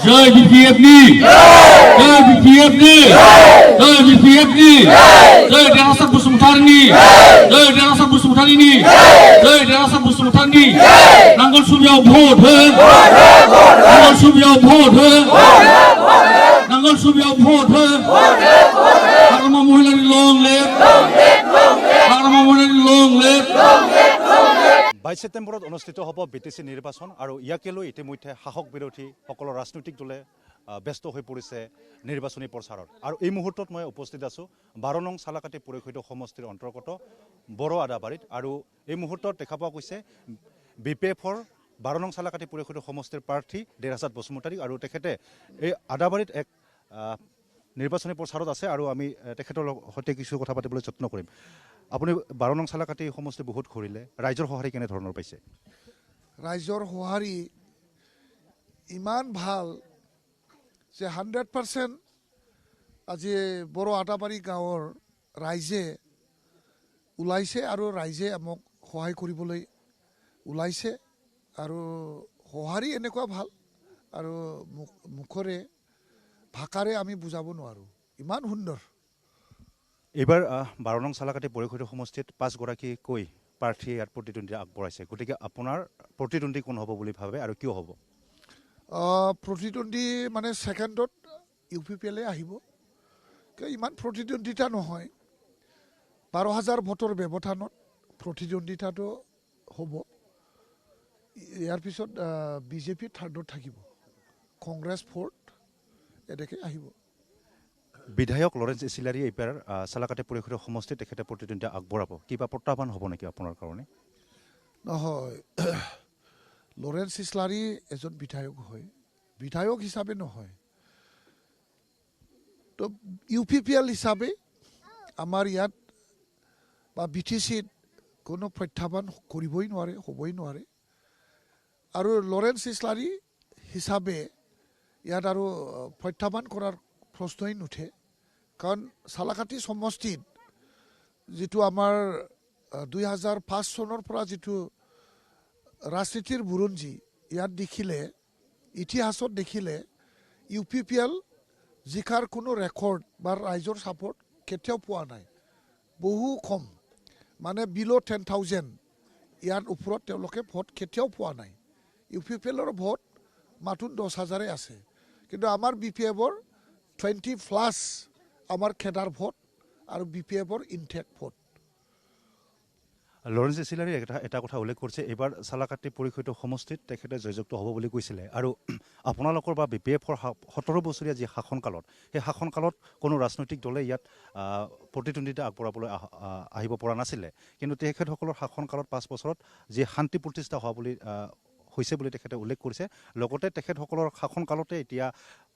জয় বিপিএফনি জয় বিপিএফনি জয় বিপিএফনি জয় দেরাসাত বসুমতারিনি জয় দেরাসাত বসুমতারিনি জয় দেরাসাত বসুমতাरिनि नांगोल सुबियाव भट हो नांगोल सुबियाव भट हो नांगोल सुबियाव भट हो हाग्रामा महिलानि लं लेफ्ट हाग्रामा महिलानि लं लेफ्ट 22 ছেপ্টেম্বৰত অনুষ্ঠিত হ'ব বিটিসি নিৰ্বাচন আৰু ইয়াকে লৈ ইতিমধ্যে শাসক বিৰোধী সকলো ৰাজনৈতিক দলে ব্যস্ত হৈ পৰিছে নিৰ্বাচনী প্ৰচাৰত আৰু এই মুহূৰ্তত মই উপস্থিত আছো 12 নং সালাকাটি পৰিষদ সমষ্টিৰ অন্তৰ্গত বড় আদাবাৰীত আৰু এই মুহূৰ্তত দেখা পোৱা গৈছে বিপিএফৰ 12 নং সালাকাটি পৰিষদ সমষ্টিৰ প্ৰাৰ্থী দেৰাসাত বসুমতাৰী আৰু তেখেতে এই আদাবাৰীত এক নিৰ্বাচনী প্ৰচাৰত আছে আৰু আমি তেখেতৰ সৈতে কিছু কথা পাতিবলৈ যত্ন কৰিম আপুনি 12 নং সালাকাটি সমষ্টি বহুত ঘূৰিলে ৰাইজৰ সহাৰি কেনে ধৰণৰ পাইছে ৰাইজৰ সহাৰি ইমান ভাল যে 100% আজি বড় আদাবাৰী গাঁৱৰ ৰাইজে ওলাইছে আৰু ৰাইজে আমাক সহায় কৰিবলৈ ওলাইছে আৰু সহাৰি এনেকুৱা ভাল আৰু মুখৰে ভাষাৰে আমি বুজাব নোৱাৰো ইমান সুন্দৰ এবাৰ 12 নং সালাকাটি পৰিষদ সমষ্টিত 5 গৰাকী কৈ প্ৰাৰ্থী ইয়াত প্ৰতিদ্বন্দ্বিতা আগবঢ়াইছে গতিকে আপোনাৰ প্ৰতিদ্বন্দ্বী কোন হ'ব বুলি ভাবে আৰু কিয় হ'ব প্ৰতিদ্বন্দ্বী মানে সেকেন্ডত ইউপিপিএল আহিব ইমান প্ৰতিদ্বন্দ্বিতা নহয় 12000 ভোটৰ ব্যৱধানত প্ৰতিদ্বন্দ্বিতাটো হ'ব ইয়াৰ পিছত বিজেপি থাৰ্ডত থাকিব কংগ্ৰেছ ফোৰ্থ এদেকে আহিব বিধায়ক লৰেন্স ইছিলাৰী এইবাৰ সালাকাটি পৰিষদ সমষ্টিত তেখেতে প্ৰতিদ্বন্দ্বিতা আগবঢ়াব কিবা প্ৰত্যাহ্বান হ'ব নেকি আপোনাৰ কাৰণে নহয় লৰেন্স ইছলাৰী এজন বিধায়ক হয় বিধায়ক হিচাপে নহয় তো ইউপিপিএল হিচাপে আমাৰ ইয়াত বা বিটিচিত কোনো প্ৰত্যাহ্বান কৰিবই নোৱাৰে হ'বই নোৱাৰে আৰু লৰেন্স ইছলাৰী হিচাপে ইয়াত আৰু প্ৰত্যাহ্বান কৰাৰ প্ৰশ্নই নুঠে কাৰণ সালাকাটি সমষ্টিত যিটো আমাৰ 2005 চনৰ পৰা যিটো ৰাজনীতিৰ বুৰঞ্জী ইয়াত দেখিলে ইতিহাসত দেখিলে ইউপিপিএল জিকাৰ কোনো ৰেকৰ্ড বা ৰাইজৰ ছাপোৰ্ট কেতিয়াও পোৱা নাই বহু কম মানে বিলো 10,000 ইয়াৰ ওপৰত তেওঁলোকে ভোট কেতিয়াও পোৱা নাই ইউপিপিএলৰ ভোট মাত্ৰ 10,000 আছে কিন্তু আমাৰ বিপিএফৰ 20+ আমাৰ খেদাৰ ভোট আৰু বিপিএফৰ ইনটেক ভোট লৰেন্স ইছিলাৰী এটা কথা উল্লেখ কৰিছে এবাৰ সালাকাটি পৰিষদ সমষ্টিত তেখেতে জয়যুক্ত হ'ব বুলি কৈছিলে আৰু আপোনালোকৰ বা বিপিএফৰ 17 বছৰীয়া যি শাসনকালত সেই শাসনকালত কোনো ৰাজনৈতিক দলে ইয়াত প্ৰতিদ্বন্দ্বিতা আগবঢ়াবলৈ আহিব পৰা নাছিলে কিন্তু তেখেতসকলৰ শাসনকালত 5 বছৰত যি শান্তি প্ৰতিষ্ঠা হোৱা বুলি হৈছে বুলি তেখেতে উল্লেখ কৰিছে লগতে তেখেতসকলৰ শাসনকালতে এতিয়া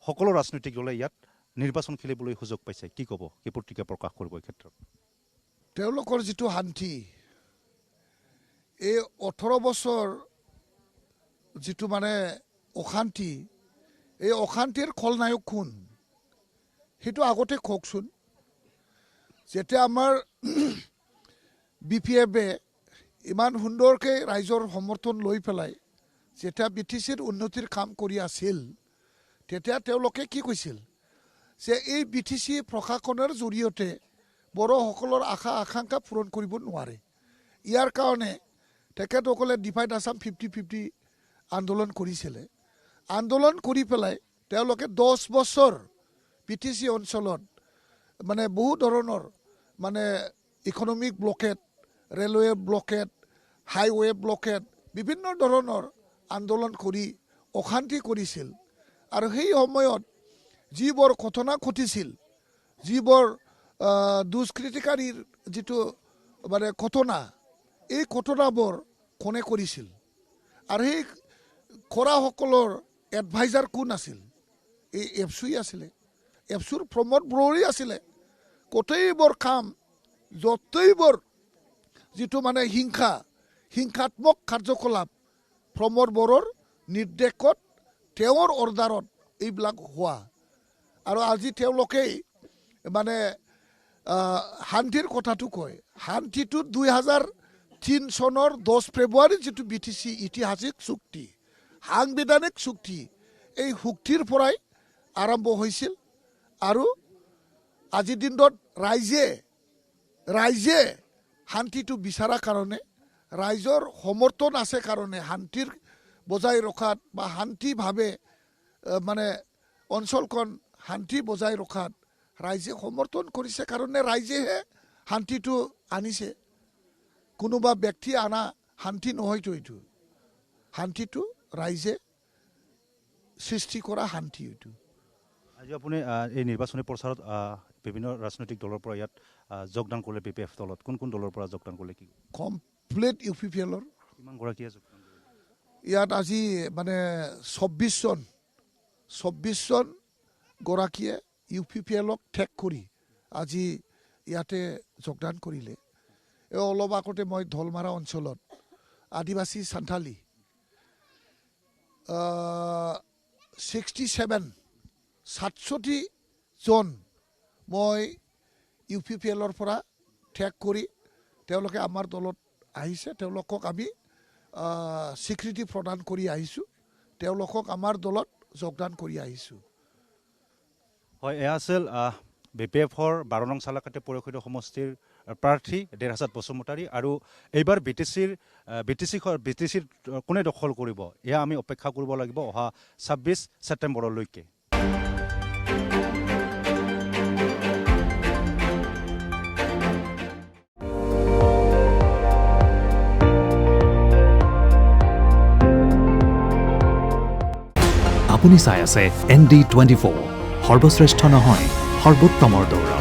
সকলো ৰাজনৈতিক দলে ইয়াত নিৰ্বাচন খেলিবলৈ সুযোগ পাইছে কি ক'ব কি প্ৰতিক্ৰিয়া প্ৰকাশ কৰিব এই ক্ষেত্ৰত তেওঁলোকৰ যিটো শান্তি এই 18 বছৰ যিটো মানে অশান্তি এই অশান্তিৰ খলনায়ক কোন সেইটো আগতে কওকচোন যেতিয়া আমাৰ বিপিএফে ইমান সুন্দৰকৈ ৰাইজৰ সমৰ্থন লৈ পেলাই যেতিয়া বিটিচিৰ উন্নতিৰ কাম কৰি আছিল তেতিয়া তেওঁলোকে কি কৈছিল যে এই বিটিচি প্ৰশাসনৰ জৰিয়তে বড়োসকলৰ আশা আকাংক্ষা পূৰণ কৰিব নোৱাৰে ইয়াৰ কাৰণে তেখেতসকলে ডিভাইড আসাম 50-50 আন্দোলন কৰিছিলে আন্দোলন কৰি পেলাই তেওঁলোকে 10 বছৰ বিটিচি অঞ্চলত মানে বহু ধৰণৰ মানে economic blockade railway blockade highway blockade বিভিন্ন ধৰণৰ আন্দোলন কৰি অশান্তি কৰিছিল আৰু সেই সময়ত যিবোৰ ঘটনা ঘটিছিল যিবোৰ দুষ্কৃতিকাৰীৰ যিটো মানে ঘটনা এই ঘটনাবোৰ কোনে কৰিছিল আৰু সেই কৰাসকলৰ এডভাইজাৰ কোন আছিল এই এফচুই আছিলে এফচুৰ প্ৰমোদ বড়োই আছিলে গোটেইবোৰ কাম য'তেইবোৰ যিটো মানে হিংসাত্মক কাৰ্যকলাপ প্ৰমোদ বড়োৰ নিৰ্দেশত তেওঁৰ অৰ্ডাৰত এইবিলাক হোৱা আৰু আজি তেওঁলোকেই মানে শান্তিৰ কথাটো কয় শান্তিটো 2003 চনৰ 10 ফেব্ৰুৱাৰী যিটো বিটিচি ঐতিহাসিক চুক্তি সাংবিধানিক চুক্তি এই শক্তিৰ পৰাই আৰম্ভ হৈছিল আৰু আজিৰ দিনত ৰাইজে শান্তিটো বিচৰাৰ কাৰণে ৰাইজৰ সমৰ্থন আছে কাৰণে শান্তিৰ বজাই ৰখাত বা শান্তিভাৱে মানে অঞ্চলখন শান্তি বজাই ৰখাত ৰাইজে সমৰ্থন কৰিছে কাৰণে ৰাইজেহে শান্তিটো আনিছে কোনোবা ব্যক্তি আনা শান্তি নহয়তো এইটো শান্তিটো ৰাইজে সৃষ্টি কৰা শান্তি এইটো আজি আপুনি এই নিৰ্বাচনী প্ৰচাৰত বিভিন্ন ৰাজনৈতিক দলৰ পৰা ইয়াত যোগদান কৰিলে BPF দলত কোন দলৰ পৰা যোগদান কৰিলে কি কমপ্লিট UPPLৰ কিমান গৰাকীয়ে যোগদান কৰিলে ইয়াত আজি মানে 24 জন গৰাকীয়ে UPPLক ঠেক কৰি আজি ইয়াতে যোগদান কৰিলে অলপ আগতে মই ধলমাৰা অঞ্চলত আদিবাসী সান্থালী 67 জন মই UPPLৰ পৰা ঠেক কৰি তেওঁলোকে আমাৰ দলত আহিছে তেওঁলোকক আমি স্বীকৃতি প্ৰদান কৰি আহিছোঁ তেওঁলোকক আমাৰ দলত যোগদান কৰি আহিছোঁ হয় এয়া আছিল BPFৰ 12 নং চালাকাটি পৰিষদীয় সমষ্টিৰ প্ৰাৰ্থী দেৰহাছাত বসুমতাৰী আৰু এইবাৰ BTCৰ কোনে দখল কৰিব এয়া আমি অপেক্ষা কৰিব লাগিব অহা 26 ছেপ্টেম্বৰলৈকে আপুনি চাই আছে ND24 সৰ্বশ্ৰেষ্ঠ নহয় সৰ্বোত্তমৰ দৌৰা